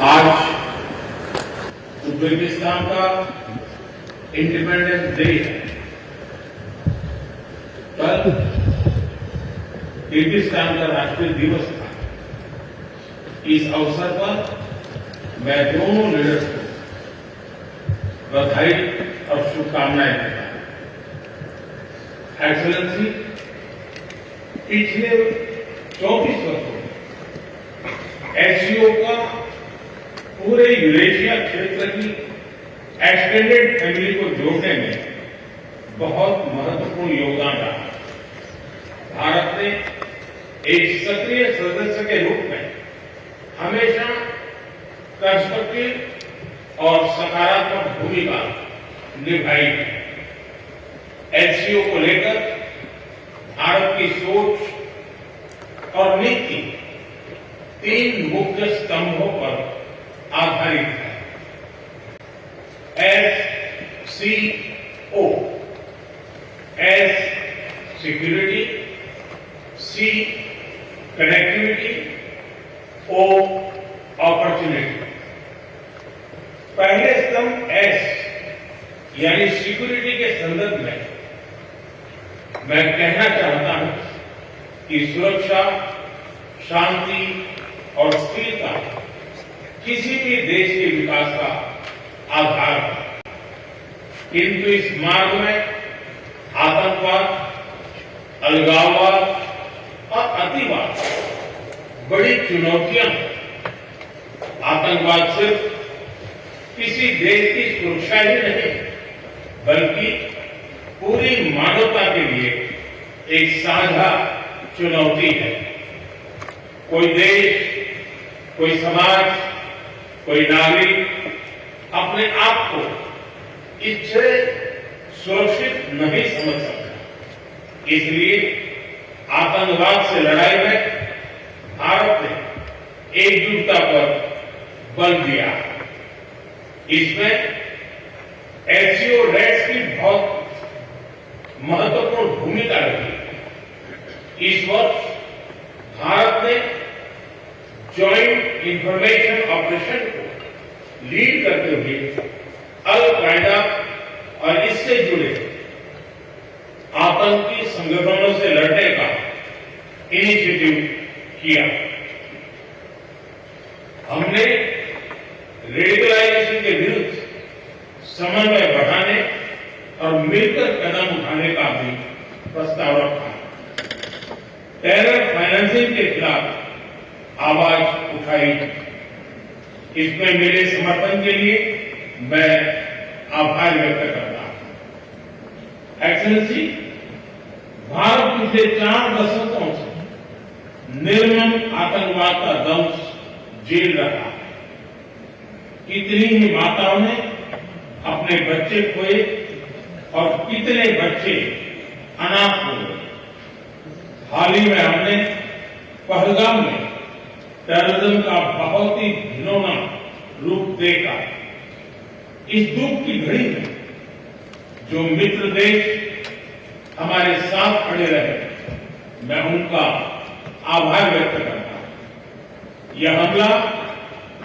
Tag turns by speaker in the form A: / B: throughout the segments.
A: आज उज्बेकिस्तान का independence day है। कल किर्गिस्तान का राष्ट्रीय दिवस था। इस अवसर पर मैं दोनों लीडर्स को बधाई और शुभकामनाएं देता हूं। एक्सेलेंसी, पिछले 24 वर्षों में एससीओ का पूरे यूरेशिया क्षेत्र की एक्सटेंडेड फैमिली को जोड़ने में बहुत महत्वपूर्ण योगदान रहा। भारत ने एक सक्रिय सदस्य के रूप में हमेशा कंस्ट्रक्टिव और सकारात्मक भूमिका निभाई है। एससीओ को लेकर भारत की सोच और नीति 3 मुख्य स्तंभों पर आधारित है। एससीओ, एस सिक्योरिटी, सी कनेक्टिविटी, ओ अपॉर्चुनिटी। पहले स्तंभ एस यानी सिक्योरिटी के संदर्भ में मैं कहना चाहता हूं कि सुरक्षा, शांति और स्थिरता किसी भी देश के विकास का आधार है। किंतु इस मार्ग में आतंकवाद, अलगाववाद और अतिवाद बड़ी चुनौतियां हैं। आतंकवाद सिर्फ किसी देश की सुरक्षा ही नहीं, बल्कि पूरी मानवता के लिए एक साझा चुनौती है। कोई देश, कोई समाज, कोई नागरिक अपने आप को इससे सुरक्षित नहीं समझ सकता। इसलिए आतंकवाद से लड़ाई में भारत ने एकजुटता पर बल दिया। इसमें एससीओ रेड्स की बहुत महत्वपूर्ण भूमिका रही। इस वर्ष भारत ने जॉइंट इंफॉर्मेशन ऑपरेशन को लीड करते हुए अल कायदा और इससे जुड़े आतंकी संगठनों से लड़ने का इनिशिएटिव किया। हमने रेडिकलाइजेशन के विरुद्ध समन्वय बढ़ाने और मिलकर कदम उठाने का भी प्रस्ताव रखा। टेरर फाइनेंसिंग के खिलाफ आवाज उठाई। इसमें मेरे समर्थन के लिए मैं आभार व्यक्त करता हूं। एक्सेलेंसी, भारत पिछले 4 दशकों से निर्मम आतंकवाद का दंश झेल रहा है। कितनी ही माताओं ने अपने बच्चे खोए और कितने बच्चे अनाथ हो गए। हाल ही में हमने पहलगाम में टेररिज्म का बहुत ही घिनौना रूप देखा। इस दुख की घड़ी में जो मित्र देश हमारे साथ खड़े रहे, मैं उनका आभार व्यक्त करता हूं। यह हमला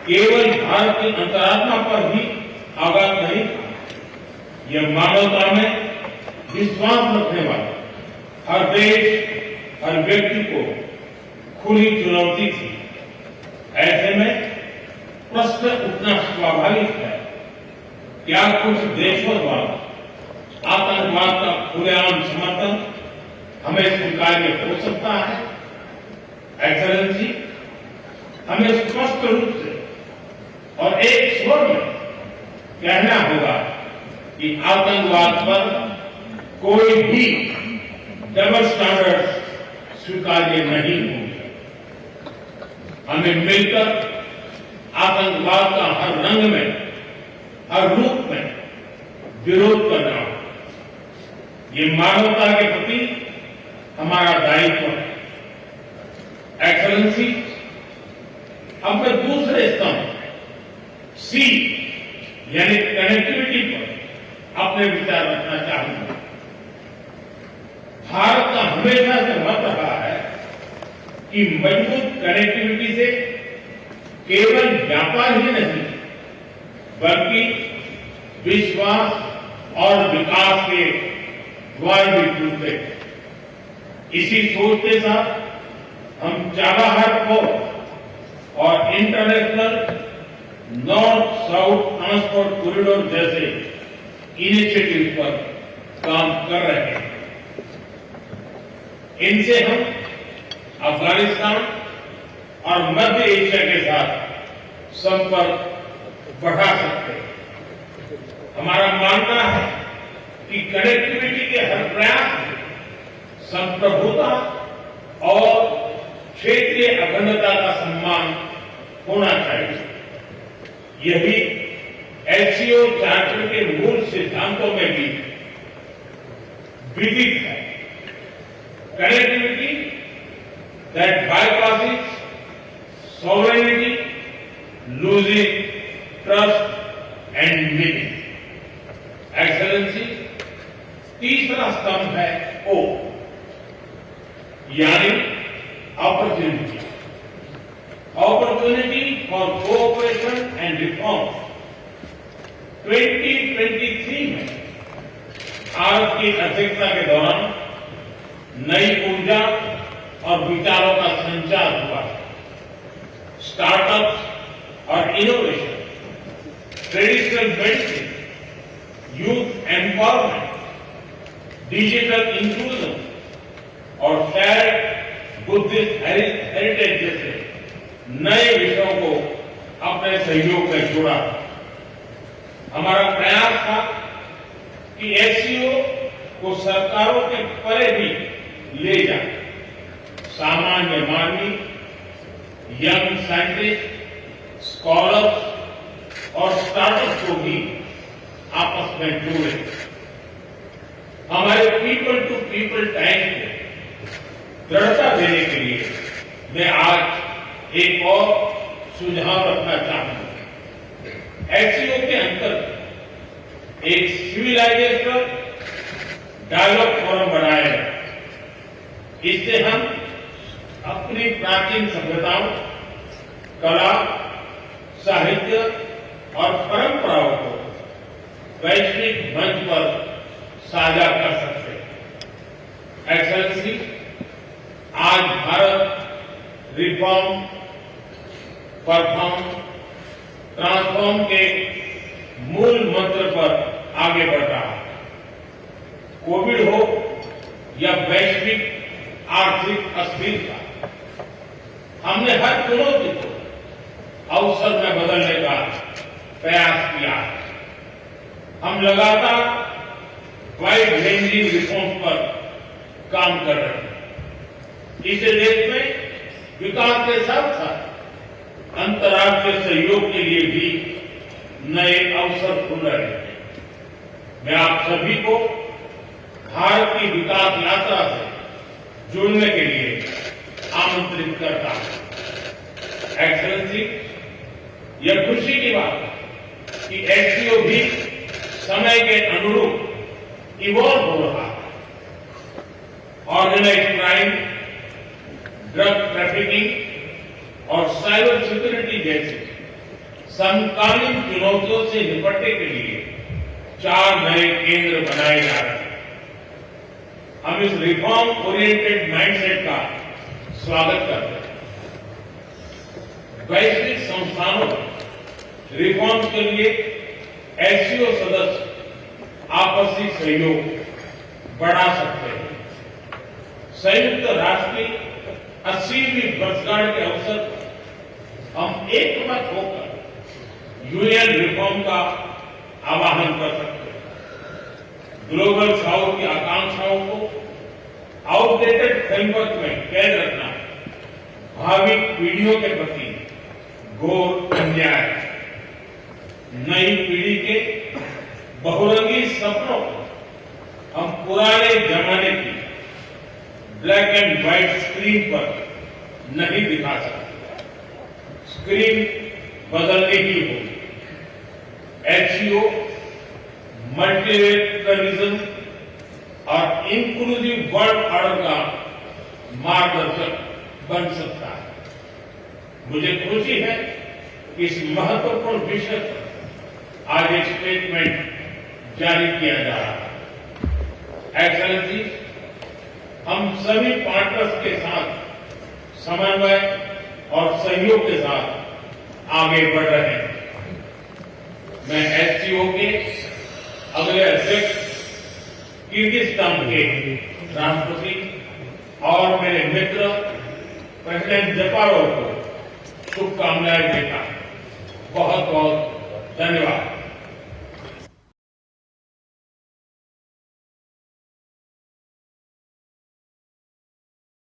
A: केवल भारत की अंतरात्मा पर ही आघात नहीं था, यह मानवता में विश्वास रखने वाले हर देश, हर व्यक्ति को खुली चुनौती थी। ऐसे में प्रश्न उठना स्वाभाविक है, क्या कुछ देशों द्वारा आतंकवाद का खुलेआम समर्थन हमें स्वीकार्य हो सकता है? एक्सेलेंसी, हमें स्पष्ट रूप से और एक स्वर में कहना होगा कि आतंकवाद पर कोई भी डबल स्टैंडर्ड स्वीकार्य नहीं होंगे। हमें मिलकर आतंकवाद का हर रंग में, हर रूप में विरोध करना होगा। ये मानवता के प्रति हमारा दायित्व है। एक्सेलेंसी, अब मैं दूसरे स्तंभ सी यानी कनेक्टिविटी पर अपने विचार रखना चाहूंगा। भारत का हमेशा से मत रहा है कि मजबूत कनेक्टिविटी से केवल व्यापार ही नहीं बल्कि विश्वास और विकास के द्वार भी खुलते हैं। इसी सोच के साथ हम चाबहार पोर्ट और international north south transport corridor जैसे इनिशिएटिव पर काम कर रहे हैं। इनसे हम अफगानिस्तान और मध्य एशिया के साथ संपर्क बढ़ा सकते हैं। हमारा मानना है कि कनेक्टिविटी के हर प्रयास में संप्रभुता और क्षेत्रीय अखंडता का सम्मान होना चाहिए। यही एससीओ चार्टर के मूल सिद्धांतों में भी विदित है। Connectivity that bypasses sovereignty, losing trust and meaning. Excellency, तीसरा स्तंभ है ओ, यानी opportunity. Opportunity for cooperation and reform. 2023 में भारत की अध्यक्षता के दौरान नई ऊर्जा और विचारों का संचार हुआ। स्टार्टअप्स और innovation, traditional medicine, youth empowerment, digital inclusion और शेयर्ड बुद्धिस्ट हेरिटेज जैसे नए विषयों को अपने सहयोग में जोड़ा। हमारा प्रयास था कि एससीओ को सरकारों के परे भी ले जाए। सामान्य मानवी, यंग साइंटिस्ट, स्कॉलर्स और स्टार्टअप को भी आपस में जोड़े। हमारे पीपल टू पीपल टाइम को दृढ़ता देने के लिए मैं आज एक और सुझाव रखना चाहूंगा। एससीओ के अंतर्गत एक सिविलाइजेशन डायलॉग फोरम बनाया है। इससे हम अपनी प्राचीन सभ्यताओं, कला, साहित्य और परंपराओं को वैश्विक मंच पर साझा कर सकते हैं। एक्सेलेंसी, आज भारत रिफॉर्म, परफॉर्म, ट्रांसफॉर्म के मूल मंत्र पर आगे बढ़ रहा है। कोविड हो या वैश्विक आर्थिक अस्थिरता, हमने हर चुनौती को अवसर में बदलने का प्रयास किया है। हम लगातार वाइड रेंजिंग रिफॉर्म्स पर काम कर रहे हैं। इसे देश में विकास के साथ साथ अंतर्राष्ट्रीय सहयोग के लिए भी नए अवसर खुल रहे हैं। मैं आप सभी को भारत की विकास यात्रा से जुड़ने के लिए आमंत्रित करता हूं। एक्सेलेंसी, यह खुशी की बात है कि एससीओ भी समय के अनुरूप इवॉल्व हो रहा है। ऑर्गेनाइज्ड क्राइम, ड्रग ट्रैफिकिंग और साइबर सिक्योरिटी जैसे समकालीन चुनौतियों से निपटने के लिए 4 नए केंद्र बनाए जा रहे हैं। हम इस रिफॉर्म ओरिएंटेड माइंडसेट का स्वागत करते हैं। वैश्विक संस्थानों में रिफॉर्म्स के लिए एससीओ सदस्य आपसी सहयोग बढ़ा सकते हैं। संयुक्त राष्ट्र की 80वीं वर्षगांठ के अवसर पर हम एकमत होकर यूएन रिफॉर्म का आह्वान कर सकते हैं। ग्लोबल साउथ की आकांक्षाओं को आउटडेटेड फ्रेमवर्क में कैद रखना भावी पीढ़ियों के प्रति घोर अन्याय है। नई पीढ़ी के बहुरंगी सपनों को हम पुराने जमाने की ब्लैक एंड व्हाइट स्क्रीन पर नहीं दिखा सकते। स्क्रीन बदलने की होगी। एचसीओ मल्टीलेटरलिज्म और इंक्लूसिव वर्ल्ड ऑर्डर का मार्गदर्शक बन सकता है। मुझे खुशी है इस महत्वपूर्ण विषय पर आज एक स्टेटमेंट जारी किया जा रहा है। एक्सेलेंसी, हम सभी पार्टनर्स के साथ समन्वय और सहयोग के साथ आगे बढ़ रहे हैं। मैं एससीओ के अगले अध्यक्ष किर्गिस्तान के राष्ट्रपति और मेरे मित्र प्रेसिडेंट जपारोव को शुभकामनाएं देता हूं। बहुत बहुत धन्यवाद।